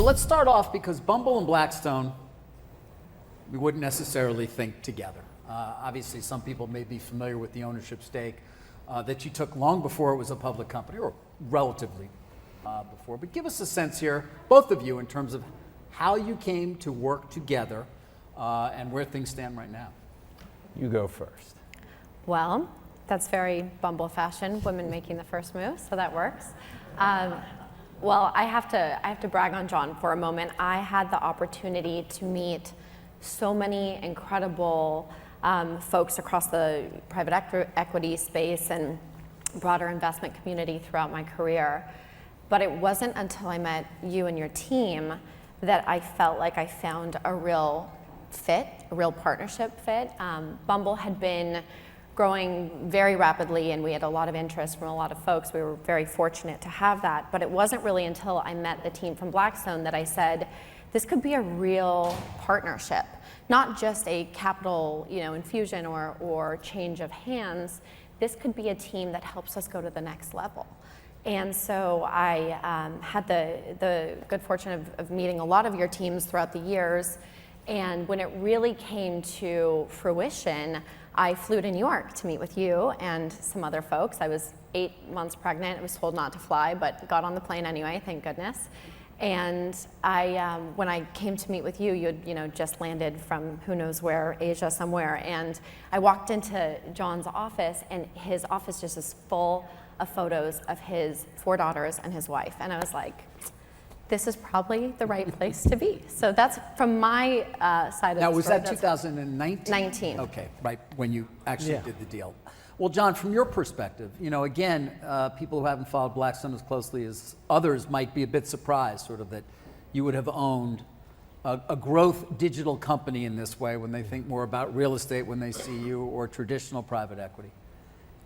Let's start off because Bumble and Blackstone, we wouldn't necessarily think together. Obviously, some people may be familiar with the ownership stake that you took long before it was a public company, or relatively before. But give us a sense here, both of you, in terms of how you came to work together and where things stand right now. You go first. Well, that's very Bumble fashion, women making the first move, so that works. Well, I have to brag on John for a moment. I had the opportunity to meet so many incredible folks across the private equity space and broader investment community throughout my career. But it wasn't until I met you and your team that I felt like I found a real fit, a real partnership fit. Bumble had been growing very rapidly, and we had a lot of interest from a lot of folks. We were very fortunate to have that, but it wasn't really until I met the team from Blackstone that I said, this could be a real partnership, not just a capital, infusion or change of hands. This could be a team that helps us go to the next level. And so I had the good fortune of meeting a lot of your teams throughout the years. And when it really came to fruition, I flew to New York to meet with you and some other folks. I was 8 months pregnant. I was told not to fly, but got on the plane anyway, thank goodness. And when I came to meet with you, you had just landed from who knows where, Asia somewhere. And I walked into John's office, and his office just is full of photos of his 4 daughters and his wife. And I was like, this is probably the right place to be. So that's from my side of the story. Now, was that 2019? 19. Okay, right, when you actually did the deal. Well, John, from your perspective, again, people who haven't followed Blackstone as closely as others might be a bit surprised, sort of, that you would have owned a growth digital company in this way when they think more about real estate when they see you, or traditional private equity.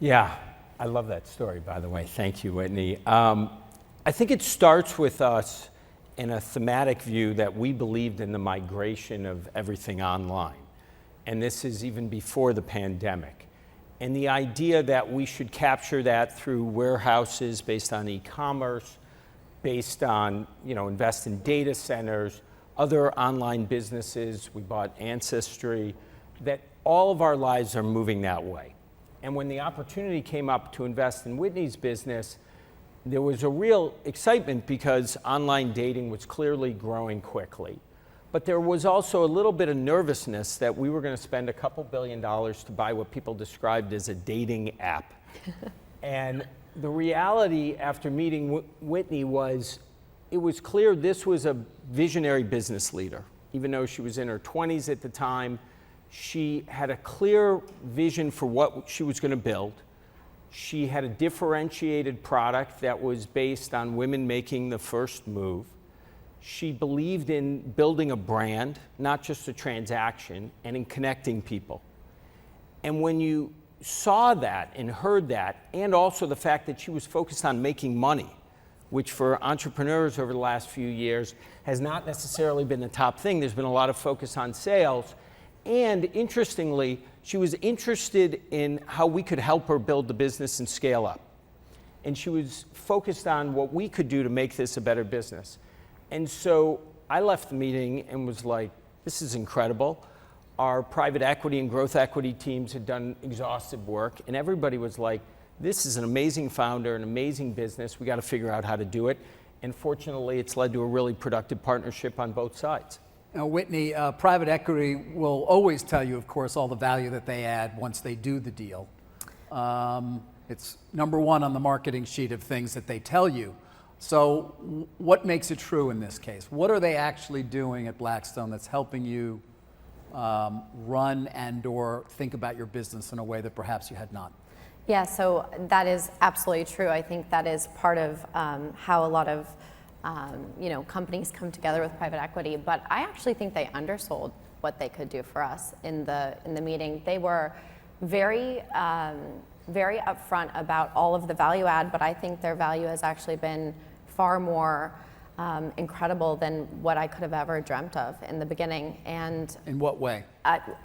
Yeah, I love that story, by the way. Thank you, Whitney. I think it starts with us in a thematic view that we believed in the migration of everything online. And this is even before the pandemic. And the idea that we should capture that through warehouses based on e-commerce, based on, invest in data centers, other online businesses. We bought Ancestry, that all of our lives are moving that way. And when the opportunity came up to invest in Whitney's business, there was a real excitement because online dating was clearly growing quickly. But there was also a little bit of nervousness that we were going to spend a couple $2 billion to buy what people described as a dating app. And the reality after meeting Whitney was, it was clear this was a visionary business leader. Even though she was in her 20s at the time, she had a clear vision for what she was going to build. She had a differentiated product that was based on women making the first move. She believed in building a brand, not just a transaction, and in connecting people. And when you saw that and heard that, and also the fact that she was focused on making money, which for entrepreneurs over the last few years has not necessarily been the top thing. There's been a lot of focus on sales. And interestingly, she was interested in how we could help her build the business and scale up. And she was focused on what we could do to make this a better business. And so I left the meeting and was like, this is incredible. Our private equity and growth equity teams had done exhaustive work, and everybody was like, this is an amazing founder, an amazing business. We got to figure out how to do it. And fortunately, it's led to a really productive partnership on both sides. Now, Whitney, private equity will always tell you, of course, all the value that they add once they do the deal. It's number one on the marketing sheet of things that they tell you. So what makes it true in this case? What are they actually doing at Blackstone that's helping you run and or think about your business in a way that perhaps you had not? Yeah, so that is absolutely true. I think that is part of how a lot of companies come together with private equity, but I actually think they undersold what they could do for us in the meeting. They were very upfront about all of the value add, but I think their value has actually been far more incredible than what I could have ever dreamt of in the beginning. And in what way?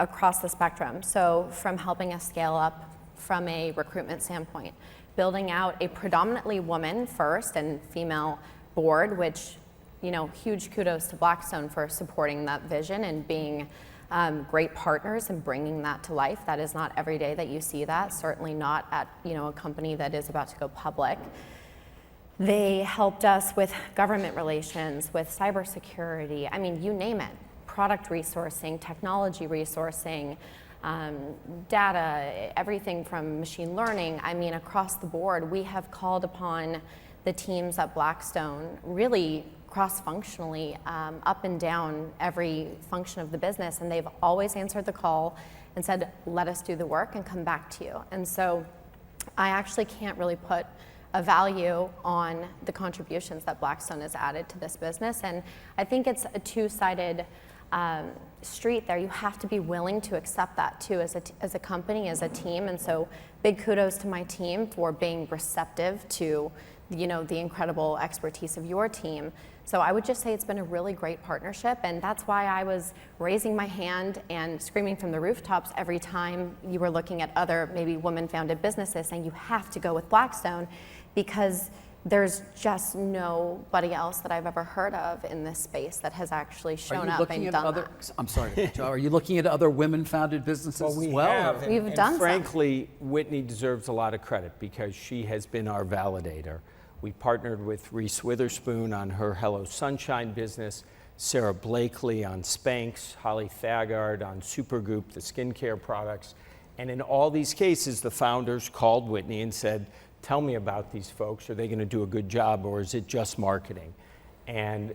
Across the spectrum. So from helping us scale up from a recruitment standpoint, building out a predominantly woman first and female board, which huge kudos to Blackstone for supporting that vision and being great partners and bringing that to life. That is not every day that you see that, certainly not at a company that is about to go public. They helped us with government relations, with cybersecurity, I mean, you name it, product resourcing, technology resourcing, data, everything from machine learning. I mean, across the board, we have called upon the teams at Blackstone really cross-functionally up and down every function of the business, and they've always answered the call and said, let us do the work and come back to you. And so I actually can't really put a value on the contributions that Blackstone has added to this business, and I think it's a two-sided street there. You have to be willing to accept that too as a company, as a team, and so big kudos to my team for being receptive to the incredible expertise of your team. So I would just say it's been a really great partnership, and that's why I was raising my hand and screaming from the rooftops every time you were looking at other maybe women-founded businesses saying you have to go with Blackstone, because there's just nobody else that I've ever heard of in this space that has actually shown up and done that. I'm sorry, Joe, are you looking at other women-founded businesses as well? Have, We've done some. Frankly, Whitney deserves a lot of credit because she has been our validator. We partnered with Reese Witherspoon on her Hello Sunshine business, Sarah Blakely on Spanx, Holly Thagard on Supergoop, the skincare products. And in all these cases, the founders called Whitney and said, tell me about these folks. Are they going to do a good job, or is it just marketing? And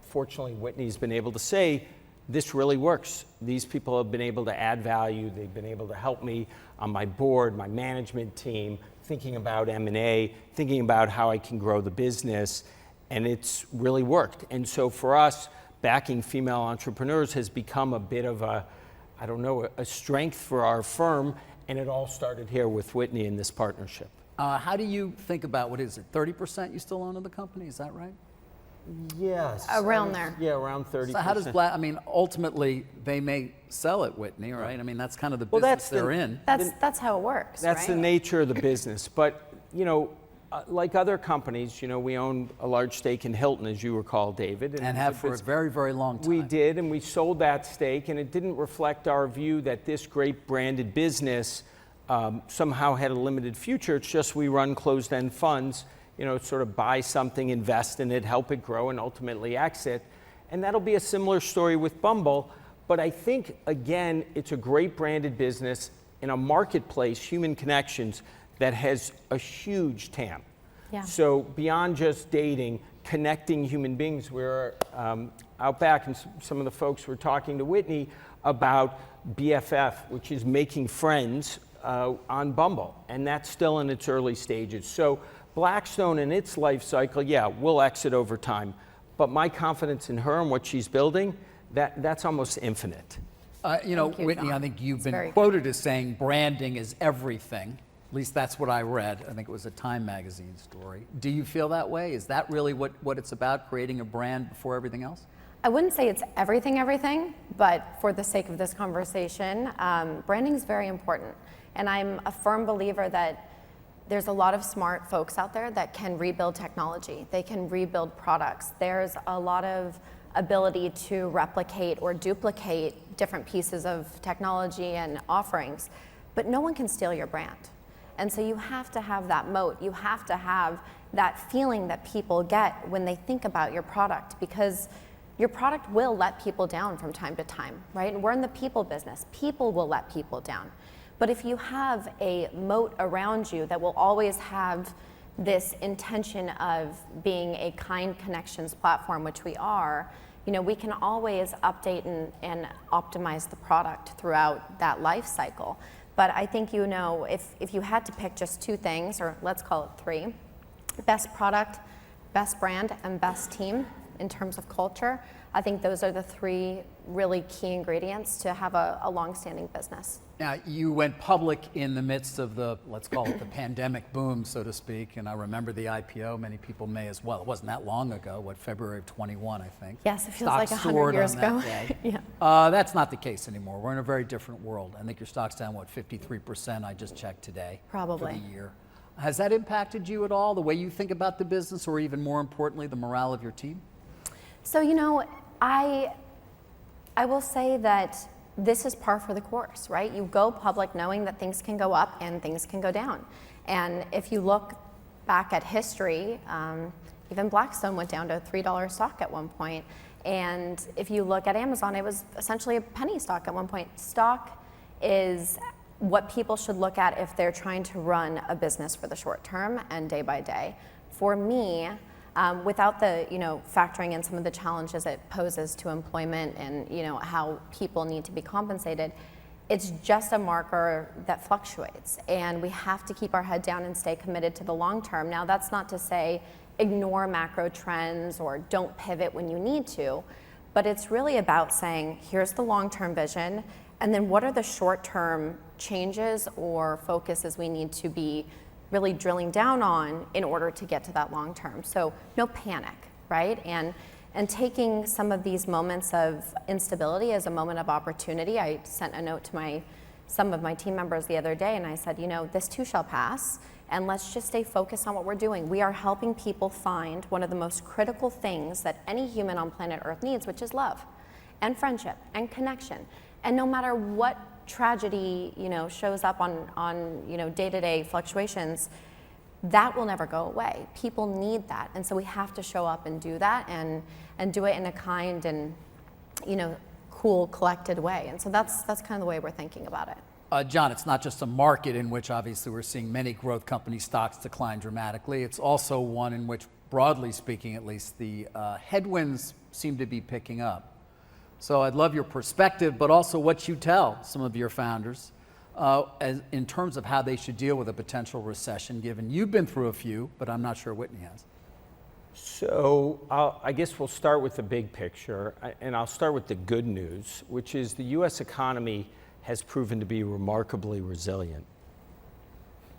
fortunately, Whitney's been able to say, this really works. These people have been able to add value. They've been able to help me on my board, my management team, thinking about M&A, thinking about how I can grow the business, and it's really worked. And so for us, backing female entrepreneurs has become a bit of a strength for our firm, and it all started here with Whitney in this partnership. How do you think about, what is it, 30% you still own of the company, is that right? Yes. Around there. Yeah, around 30%. So how does ultimately they may sell it, Whitney, right? I mean, that's kind of the business they're in. That's how it works, That's right? the nature of the business. But, like other companies, we own a large stake in Hilton, as you recall, David. And have for a very, very long time. We did, and we sold that stake, and it didn't reflect our view that this great branded business somehow had a limited future. It's just we run closed-end funds, sort of buy something, invest in it, help it grow, and ultimately exit. And that'll be a similar story with Bumble. But I think, again, it's a great branded business in a marketplace, human connections, that has a huge TAM. Yeah. So beyond just dating, connecting human beings, we're out back, and some of the folks were talking to Whitney about BFF, which is making friends on Bumble, and that's still in its early stages. So Blackstone in its life cycle, will exit over time, but my confidence in her and what she's building, that's almost infinite. Whitney, John. I think you've been very quoted as saying branding is everything. At least that's what I read. I think it was a Time magazine story. Do you feel that way? Is that really what it's about, creating a brand before everything else? I wouldn't say it's everything, but for the sake of this conversation, branding is very important. And I'm a firm believer that there's a lot of smart folks out there that can rebuild technology. They can rebuild products. There's a lot of ability to replicate or duplicate different pieces of technology and offerings, but no one can steal your brand. And so you have to have that moat. You have to have that feeling that people get when they think about your product, because your product will let people down from time to time, right? And we're in the people business. People will let people down. But if you have a moat around you that will always have this intention of being a kind connections platform, which we are, we can always update and optimize the product throughout that life cycle. But I think, if you had to pick just two things, or let's call it three, best product, best brand, and best team in terms of culture, I think those are the three really key ingredients to have a long-standing business. Now, you went public in the midst of the, let's call it the pandemic boom, so to speak, and I remember the IPO. Many people may as well. It wasn't that long ago, February of 21, I think. Yes, it feels Stocks like 100 soared years on that ago. day. Yeah. That's not the case anymore. We're in a very different world. I think your stock's down, 53%, I just checked today. Probably. For the year. Has that impacted you at all, the way you think about the business, or even more importantly, the morale of your team? So, I will say that this is par for the course, right? You go public knowing that things can go up and things can go down. And if you look back at history, even Blackstone went down to a $3 stock at one point. And if you look at Amazon, it was essentially a penny stock at one point. Stock is what people should look at if they're trying to run a business for the short term and day by day. For me, without the, factoring in some of the challenges it poses to employment and, how people need to be compensated, it's just a marker that fluctuates. And we have to keep our head down and stay committed to the long term. Now, that's not to say ignore macro trends or don't pivot when you need to, but it's really about saying, here's the long-term vision, and then what are the short-term changes or focuses we need to be really drilling down on in order to get to that long term. So no panic, right? And taking some of these moments of instability as a moment of opportunity. I sent a note to some of my team members the other day, and I said, this too shall pass, and let's just stay focused on what we're doing. We are helping people find one of the most critical things that any human on planet Earth needs, which is love and friendship and connection. And no matter what tragedy, shows up on day-to-day fluctuations, that will never go away. People need that, and so we have to show up and do that, and do it in a kind and cool, collected way. And so that's kind of the way we're thinking about it. John, it's not just a market in which obviously we're seeing many growth company stocks decline dramatically. It's also one in which, broadly speaking at least, the headwinds seem to be picking up. So I'd love your perspective, but also what you tell some of your founders in terms of how they should deal with a potential recession, given you've been through a few, but I'm not sure Whitney has. So I guess we'll start with the big picture, and I'll start with the good news, which is the U.S. economy has proven to be remarkably resilient.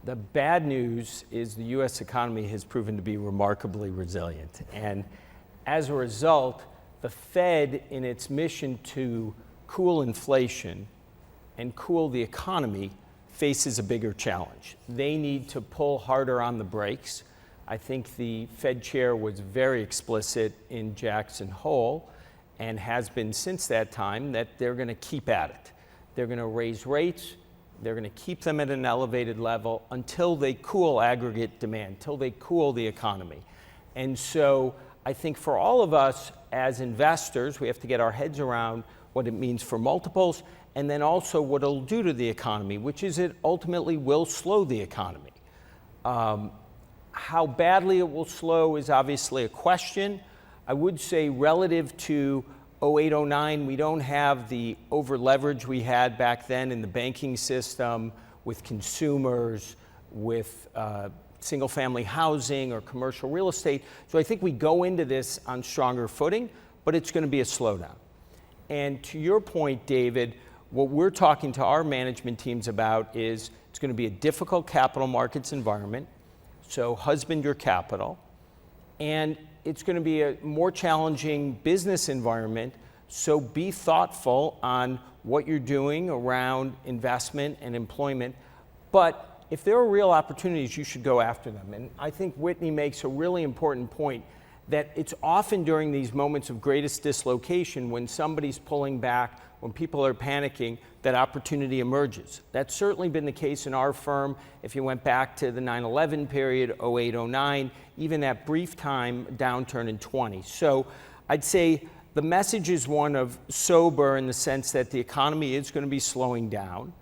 The bad news is the U.S. economy has proven to be remarkably resilient. And as a result, the Fed, in its mission to cool inflation and cool the economy, faces a bigger challenge. They need to pull harder on the brakes. I think the Fed chair was very explicit in Jackson Hole, and has been since that time, that they're going to keep at it. They're going to raise rates. They're going to keep them at an elevated level until they cool aggregate demand, until they cool the economy. And so I think for all of us as investors, we have to get our heads around what it means for multiples, and then also what it'll do to the economy, which is it ultimately will slow the economy. How badly it will slow is obviously a question. I would say relative to 08, 09, we don't have the over leverage we had back then in the banking system with consumers, with single family housing or commercial real estate. So I think we go into this on stronger footing, but it's going to be a slowdown. And to your point, David, what we're talking to our management teams about is it's going to be a difficult capital markets environment, so husband your capital, and it's going to be a more challenging business environment, so be thoughtful on what you're doing around investment and employment. But if there are real opportunities, you should go after them. And I think Whitney makes a really important point that it's often during these moments of greatest dislocation, when somebody's pulling back, when people are panicking, that opportunity emerges. That's certainly been the case in our firm. If you went back to the 9/11 period, 08, 09, even that brief time downturn in 20. So I'd say the message is one of sober in the sense that the economy is going to be slowing down.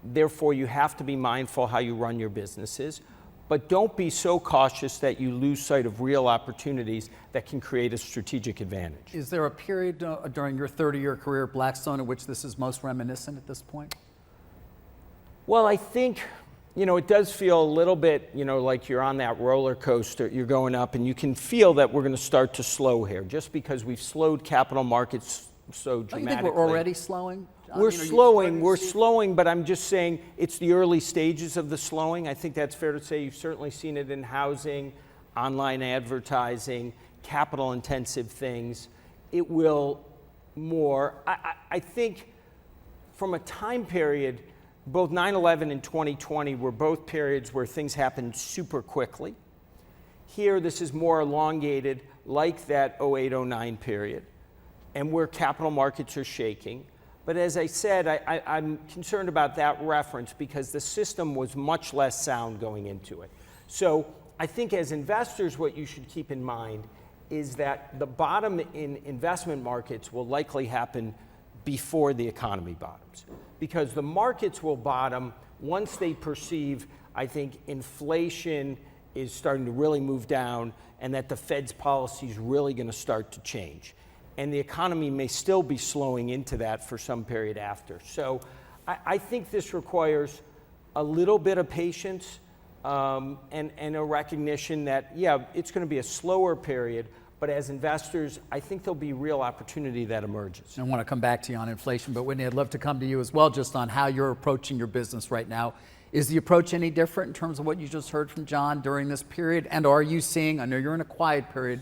Therefore, you have to be mindful how you run your businesses. But don't be so cautious that you lose sight of real opportunities that can create a strategic advantage. Is there a period during your 30-year career at Blackstone in which this is most reminiscent at this point? Well, I think, it does feel a little bit, like you're on that roller coaster, you're going up, and you can feel that we're going to start to slow here, just because we've slowed capital markets so dramatically. Don't you think we're already slowing? We're slowing, but I'm just saying it's the early stages of the slowing. I think that's fair to say. You've certainly seen it in housing, online advertising, capital-intensive things. It will more. I think from a time period, both 9/11 and 2020 were both periods where things happened super quickly. Here, this is more elongated, like that 08-09 period, and where capital markets are shaking. But as I said, I'm concerned about that reference because the system was much less sound going into it. So I think as investors, what you should keep in mind is that the bottom in investment markets will likely happen before the economy bottoms. Because the markets will bottom once they perceive, I think, inflation is starting to really move down and that the Fed's policy is really going to start to change. And the economy may still be slowing into that for some period after. So I think this requires a little bit of patience and a recognition that, yeah, it's going to be a slower period, but as investors, I think there'll be real opportunity that emerges. I want to come back to you on inflation, but Whitney, I'd love to come to you as well just on how you're approaching your business right now. Is the approach any different in terms of what you just heard from John during this period? And are you seeing, I know you're in a quiet period,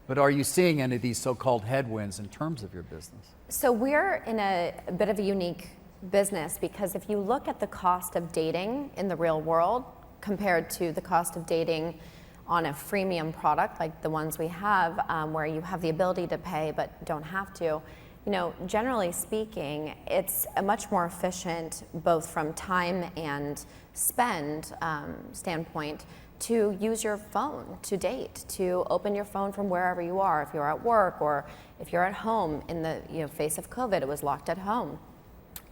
but are you seeing any of these so-called headwinds in terms of your business? So we're in a bit of a unique business because if you look at the cost of dating in the real world compared to the cost of dating on a freemium product like the ones we have, where you have the ability to pay but don't have to, generally speaking, it's a much more efficient, both from time and spend standpoint, to use your phone to date, to open your phone from wherever you are, if you're at work or if you're at home. In the face of COVID, it was locked at home.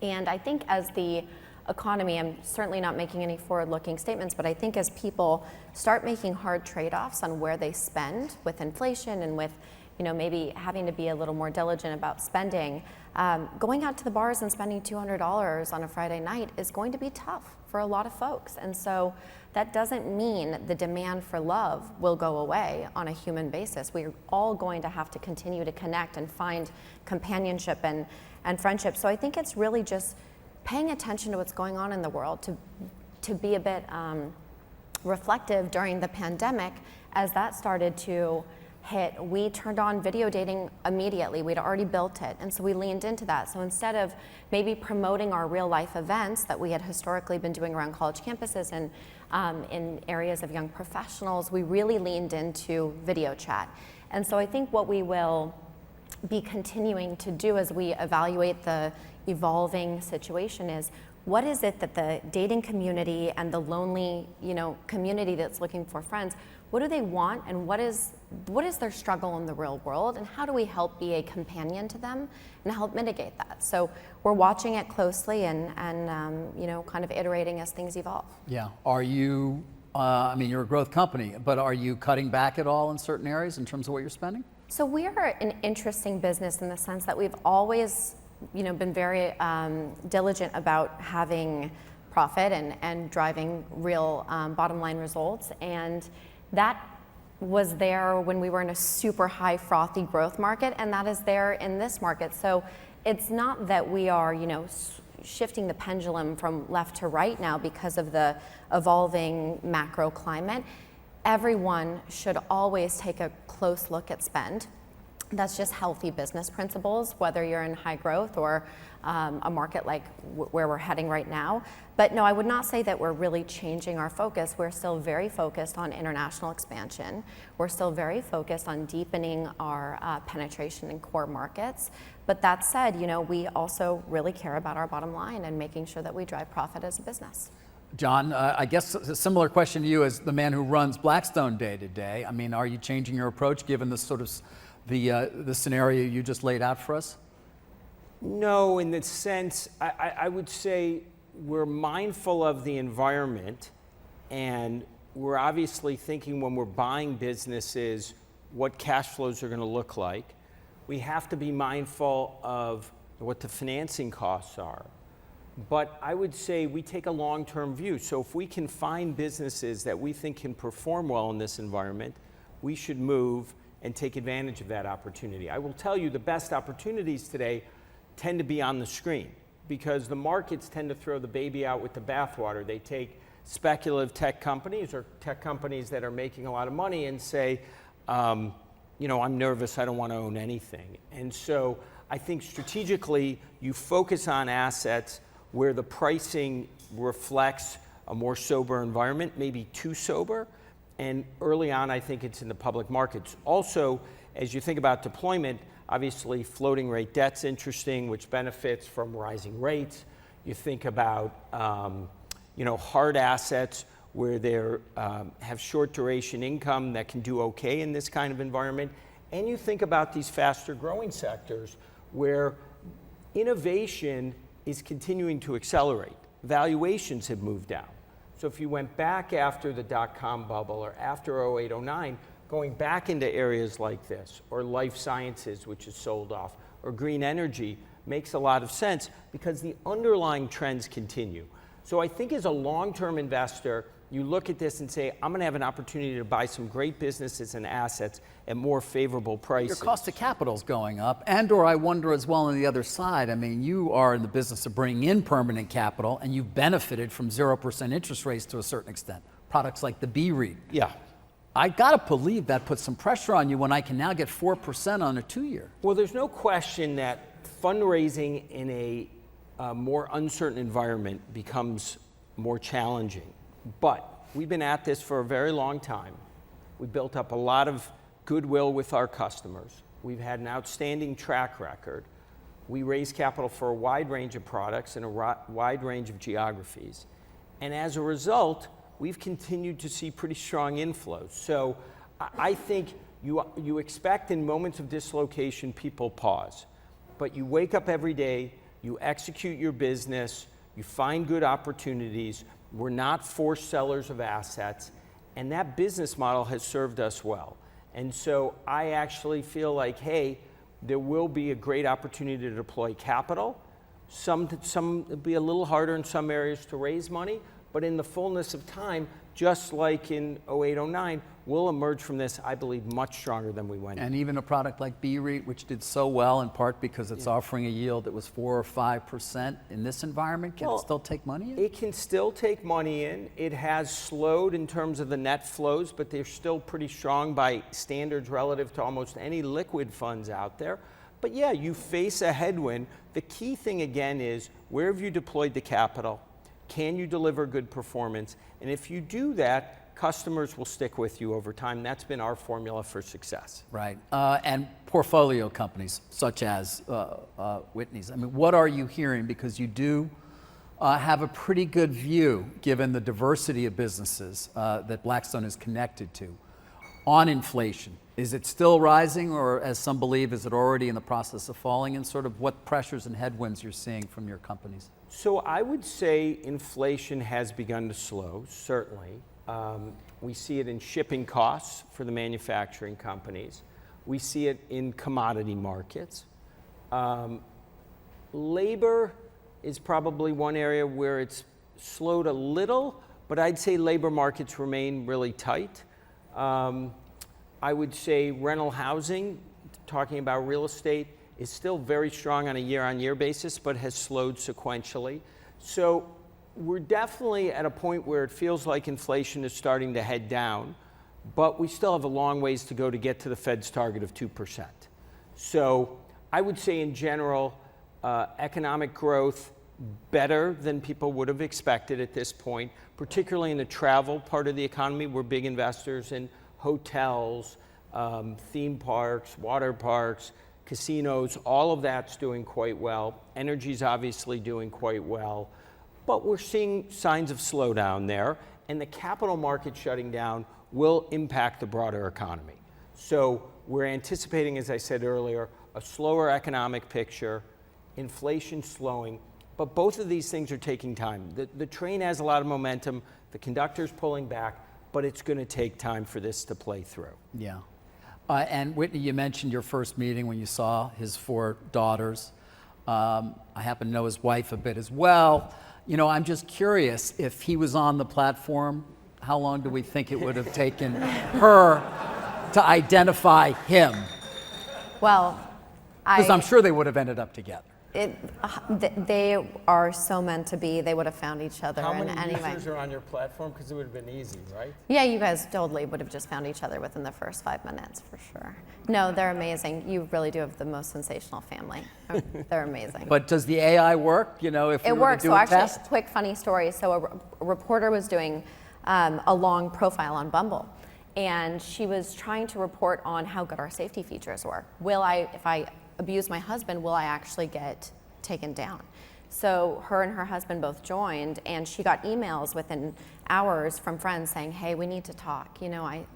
And I think as the economy, I'm certainly not making any forward-looking statements, but I think as people start making hard trade-offs on where they spend with inflation and with maybe having to be a little more diligent about spending, going out to the bars and spending $200 on a Friday night is going to be tough for a lot of folks. And so that doesn't mean the demand for love will go away on a human basis. We're all going to have to continue to connect and find companionship and friendship. So I think it's really just paying attention to what's going on in the world, to be a bit reflective during the pandemic. As that started to hit, we turned on video dating immediately. We'd already built it, and so we leaned into that. So instead of maybe promoting our real life events that we had historically been doing around college campuses and in areas of young professionals, we really leaned into video chat. And so I think what we will be continuing to do as we evaluate the evolving situation is, what is it that the dating community and the lonely, community that's looking for friends, what do they want, and what is their struggle in the real world, and how do we help be a companion to them and help mitigate that? So we're watching it closely and kind of iterating as things evolve. Yeah. Are you, you're a growth company, but are you cutting back at all in certain areas in terms of what you're spending? So we are an interesting business in the sense that we've always been very diligent about having profit and driving real bottom line results. And that was there when we were in a super high frothy growth market, and that is there in this market. So it's not that we are, shifting the pendulum from left to right now because of the evolving macro climate. Everyone should always take a close look at spend. That's just healthy business principles, whether you're in high growth or a market like where we're heading right now. But no, I would not say that we're really changing our focus. We're still very focused on international expansion. We're still very focused on deepening our penetration in core markets. But that said, we also really care about our bottom line and making sure that we drive profit as a business. John, I guess a similar question to you as the man who runs Blackstone day to day. Are you changing your approach given the sort of the scenario you just laid out for us? No, in the sense, I would say we're mindful of the environment, and we're obviously thinking when we're buying businesses what cash flows are going to look like. We have to be mindful of what the financing costs are. But I would say we take a long-term view. So if we can find businesses that we think can perform well in this environment, we should move and take advantage of that opportunity. I will tell you the best opportunities today tend to be on the screen because the markets tend to throw the baby out with the bathwater. They take speculative tech companies or tech companies that are making a lot of money and say, I'm nervous, I don't want to own anything. And so I think strategically you focus on assets where the pricing reflects a more sober environment, maybe too sober, And early on, I think it's in the public markets. Also, as you think about deployment, obviously floating rate debt's interesting, which benefits from rising rates. You think about hard assets where they have short duration income that can do okay in this kind of environment. And you think about these faster growing sectors where innovation is continuing to accelerate. Valuations have moved down. So if you went back after the dot-com bubble or after 08, 09, going back into areas like this, or life sciences, which is sold off, or green energy, makes a lot of sense because the underlying trends continue. So I think as a long-term investor, you look at this and say, I'm going to have an opportunity to buy some great businesses and assets at more favorable prices. Your cost of capital is going up, and/or I wonder as well on the other side. I mean, you are in the business of bringing in permanent capital, and you've benefited from 0% interest rates to a certain extent. Products like the B REIT. Yeah. I gotta believe that puts some pressure on you when I can now get 4% on a 2-year. Well, there's no question that fundraising in a more uncertain environment becomes more challenging. But we've been at this for a very long time. We built up a lot of goodwill with our customers. We've had an outstanding track record. We raise capital for a wide range of products in a wide range of geographies. And as a result, we've continued to see pretty strong inflows. So I think you expect in moments of dislocation, people pause. But you wake up every day, you execute your business, you find good opportunities. We're not forced sellers of assets, and that business model has served us well. And so I actually feel like, hey, there will be a great opportunity to deploy capital. Some will be a little harder in some areas to raise money, but in the fullness of time, just like in 08, 09, we'll emerge from this, I believe, much stronger than we went in. And even a product like B REIT, which did so well in part because it's offering a yield that was 4 or 5% in this environment, can it still take money in? It can still take money in. It has slowed in terms of the net flows, but they're still pretty strong by standards relative to almost any liquid funds out there. But yeah, you face a headwind. The key thing again is, where have you deployed the capital? Can you deliver good performance? And if you do that, customers will stick with you over time. That's been our formula for success. Right. And portfolio companies such as Whitney's. I mean, what are you hearing? Because you do have a pretty good view, given the diversity of businesses that Blackstone is connected to, on inflation. Is it still rising, or as some believe, is it already in the process of falling? And sort of what pressures and headwinds you're seeing from your companies? So I would say inflation has begun to slow, certainly. We see it in shipping costs for the manufacturing companies. We see it in commodity markets. Labor is probably one area where it's slowed a little, but I'd say labor markets remain really tight. I would say rental housing, talking about real estate, is still very strong on a year-on-year basis, but has slowed sequentially. So we're definitely at a point where it feels like inflation is starting to head down, but we still have a long ways to go to get to the Fed's target of 2%. So I would say in general, economic growth better than people would have expected at this point, particularly in the travel part of the economy. We're big investors in hotels, theme parks, water parks, casinos. All of that's doing quite well. Energy's obviously doing quite well. But we're seeing signs of slowdown there, and the capital market shutting down will impact the broader economy. So we're anticipating, as I said earlier, a slower economic picture, inflation slowing, but both of these things are taking time. The train has a lot of momentum, the conductor's pulling back, but it's going to take time for this to play through. Yeah. And Whitney, you mentioned your first meeting when you saw his 4 daughters. I happen to know his wife a bit as well. You know, I'm just curious, if he was on the platform, how long do we think it would have taken her to identify him? Well, Because I'm sure they would have ended up together. They are so meant to be. They would have found each other How in many any way. users are on your platform? Because it would have been easy, right? Yeah, you guys totally would have just found each other within the first 5 minutes, for sure. No, they're amazing. You really do have the most sensational family. They're amazing. But does the AI work? You know, if we It were works. to do So a actually, test? quick funny story. So a reporter was doing a long profile on Bumble, and she was trying to report on how good our safety features were. If I abuse my husband, will I actually get taken down? So her and her husband both joined, and she got emails within hours from friends saying, hey, we need to talk. I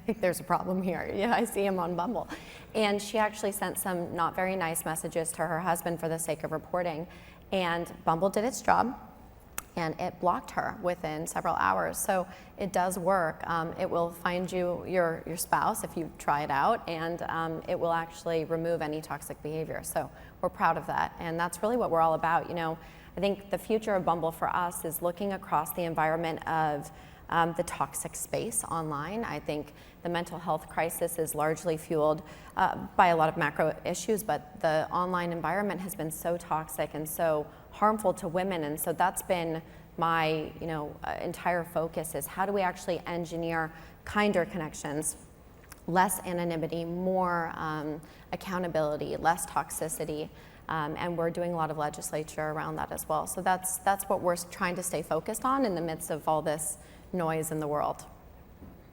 think there's a problem here. Yeah, I see him on Bumble. And she actually sent some not very nice messages to her husband for the sake of reporting. And Bumble did its job, and it blocked her within several hours. So it does work. It will find you your spouse if you try it out, and it will actually remove any toxic behavior. So we're proud of that, and that's really what we're all about. I think the future of Bumble for us is looking across the environment of the toxic space online. I think the mental health crisis is largely fueled by a lot of macro issues, but the online environment has been so toxic and so harmful to women, and so that's been my entire focus is how do we actually engineer kinder connections, less anonymity, more accountability, less toxicity, and we're doing a lot of legislature around that as well. So that's what we're trying to stay focused on in the midst of all this noise in the world.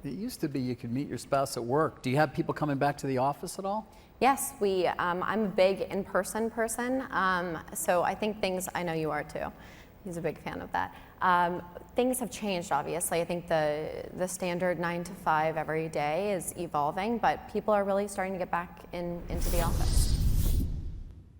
It used to be you could meet your spouse at work. Do you have people coming back to the office at all? Yes, I'm a big in-person person, so I think I know you are too. He's a big fan of that. Things have changed, obviously. I think the standard 9 to 5 every day is evolving, but people are really starting to get back into the office.